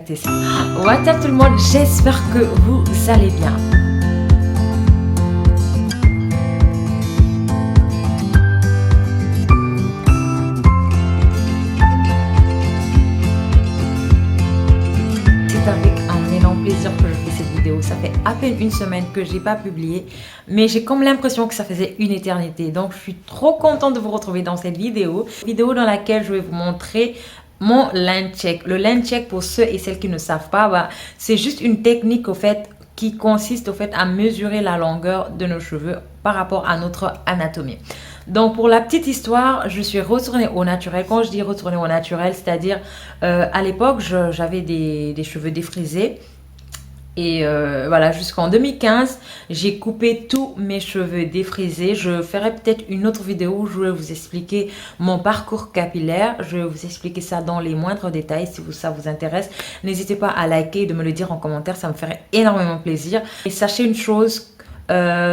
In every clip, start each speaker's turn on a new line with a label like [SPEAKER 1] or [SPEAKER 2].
[SPEAKER 1] What's up tout le monde, j'espère que vous allez bien. C'est avec un énorme plaisir que je fais cette vidéo. Ça fait à peine une semaine que je n'ai pas publié, mais j'ai comme l'impression que ça faisait une éternité. Donc je suis trop contente de vous retrouver dans cette vidéo dans laquelle je vais vous montrer mon line check. Le line check, pour ceux et celles qui ne savent pas, c'est juste une technique au fait qui consiste au fait à mesurer la longueur de nos cheveux par rapport à notre anatomie. Donc pour la petite histoire, je suis retournée au naturel. Quand je dis retourner au naturel, c'est-à-dire à l'époque j'avais des cheveux défrisés. Et voilà, jusqu'en 2015, j'ai coupé tous mes cheveux défrisés. Je ferai peut-être une autre vidéo où je vais vous expliquer mon parcours capillaire. Je vais vous expliquer ça dans les moindres détails si ça vous intéresse. N'hésitez pas à liker et de me le dire en commentaire, ça me ferait énormément plaisir. Et sachez une chose,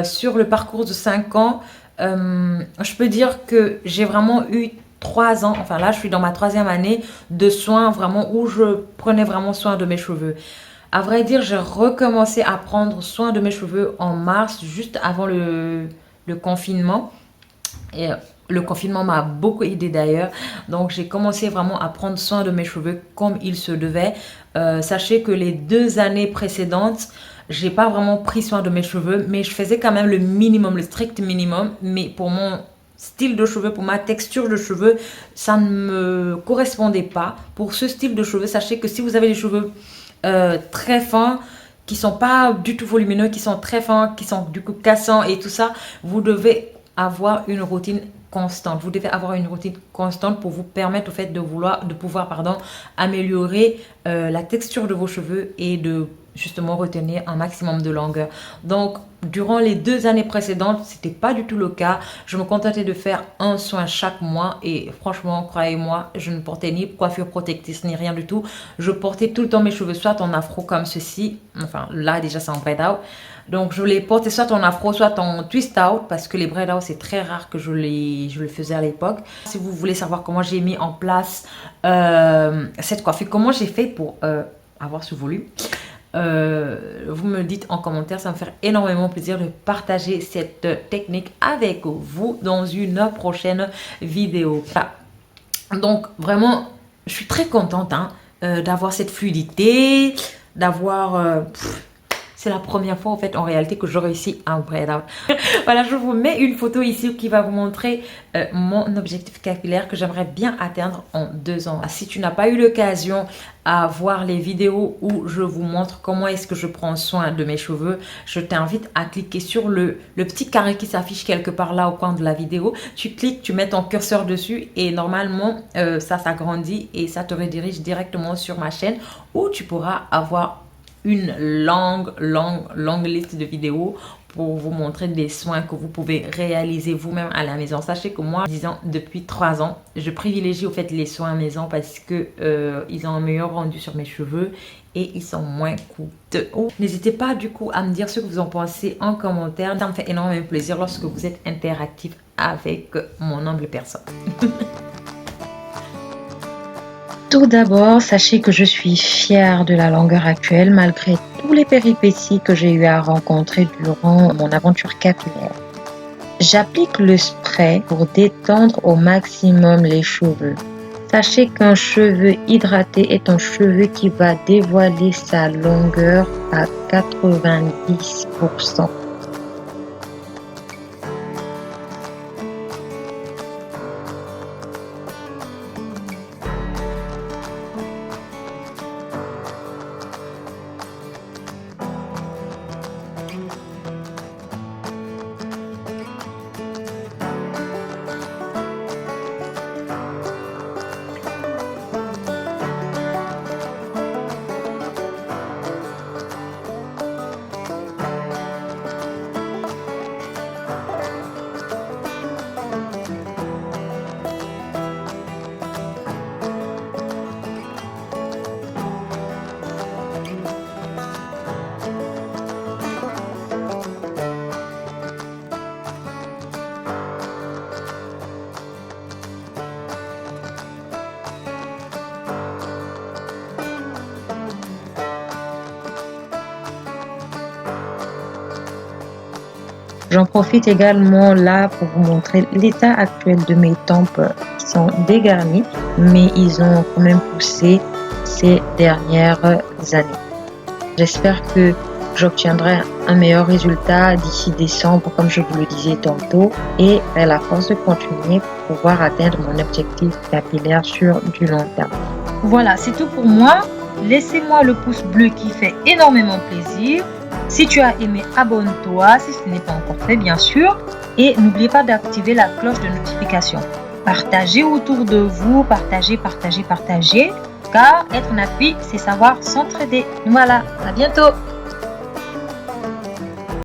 [SPEAKER 1] sur le parcours de 5 ans, je peux dire que j'ai vraiment eu 3 ans, enfin là je suis dans ma 3e année de soins vraiment où je prenais vraiment soin de mes cheveux. À vrai dire, j'ai recommencé à prendre soin de mes cheveux en mars, juste avant le confinement. Et le confinement m'a beaucoup aidé d'ailleurs. Donc j'ai commencé vraiment à prendre soin de mes cheveux comme il se devait. Sachez que les 2 années précédentes, j'ai pas vraiment pris soin de mes cheveux, mais je faisais quand même le minimum, le strict minimum. Mais pour mon style de cheveux, pour ma texture de cheveux, ça ne me correspondait pas. Pour ce style de cheveux, sachez que si vous avez les cheveux très fins, qui sont pas du tout volumineux, qui sont très fins, qui sont du coup cassants et tout ça, vous devez avoir une routine constante. Vous devez avoir une routine constante pour vous permettre au fait de pouvoir améliorer la texture de vos cheveux et de justement retenir un maximum de longueur. Donc durant les 2 années précédentes, c'était pas du tout le cas. Je me contentais de faire un soin chaque mois et franchement, croyez-moi, je ne portais ni coiffure protectrice ni rien du tout. Je portais tout le temps mes cheveux soit en afro comme ceci, enfin là déjà c'est en braid out. Donc je les portais soit en afro, soit en twist out, parce que les braid out c'est très rare que je le faisais à l'époque. Si vous voulez savoir comment j'ai mis en place cette coiffure, comment j'ai fait pour avoir ce volume, vous me le dites en commentaire, ça me fait énormément plaisir de partager cette technique avec vous dans une prochaine vidéo. Donc vraiment, je suis très contente d'avoir cette fluidité, d'avoir... c'est la première fois en fait en réalité que je réussis à braid out. Voilà, je vous mets une photo ici qui va vous montrer mon objectif capillaire que j'aimerais bien atteindre en 2 ans. Si tu n'as pas eu l'occasion à voir les vidéos où je vous montre comment est-ce que je prends soin de mes cheveux, je t'invite à cliquer sur le petit carré qui s'affiche quelque part là au coin de la vidéo. Tu cliques, tu mets ton curseur dessus et normalement ça s'agrandit et ça te redirige directement sur ma chaîne où tu pourras avoir une longue liste de vidéos pour vous montrer des soins que vous pouvez réaliser vous-même à la maison. Sachez que moi, disons, depuis 3 ans, je privilégie au fait les soins maison parce que ils ont un meilleur rendu sur mes cheveux et ils sont moins coûteux. N'hésitez pas du coup à me dire ce que vous en pensez en commentaire. Ça me fait énormément plaisir lorsque vous êtes interactif avec mon humble personne.
[SPEAKER 2] Tout d'abord, sachez que je suis fière de la longueur actuelle malgré tous les péripéties que j'ai eu à rencontrer durant mon aventure capillaire. J'applique le spray pour détendre au maximum les cheveux. Sachez qu'un cheveu hydraté est un cheveu qui va dévoiler sa longueur à 90%. J'en profite également là pour vous montrer l'état actuel de mes tempes qui sont dégarnies, mais ils ont quand même poussé ces dernières années. J'espère que j'obtiendrai un meilleur résultat d'ici décembre, comme je vous le disais tantôt, et à la force de continuer pour pouvoir atteindre mon objectif capillaire sur du long terme. Voilà, c'est tout pour moi. Laissez-moi le pouce bleu qui fait énormément plaisir. Si tu as aimé, abonne-toi si ce n'est pas encore fait, bien sûr. Et n'oubliez pas d'activer la cloche de notification. Partagez autour de vous, partagez, car être un appui, c'est savoir s'entraider. Voilà, à bientôt!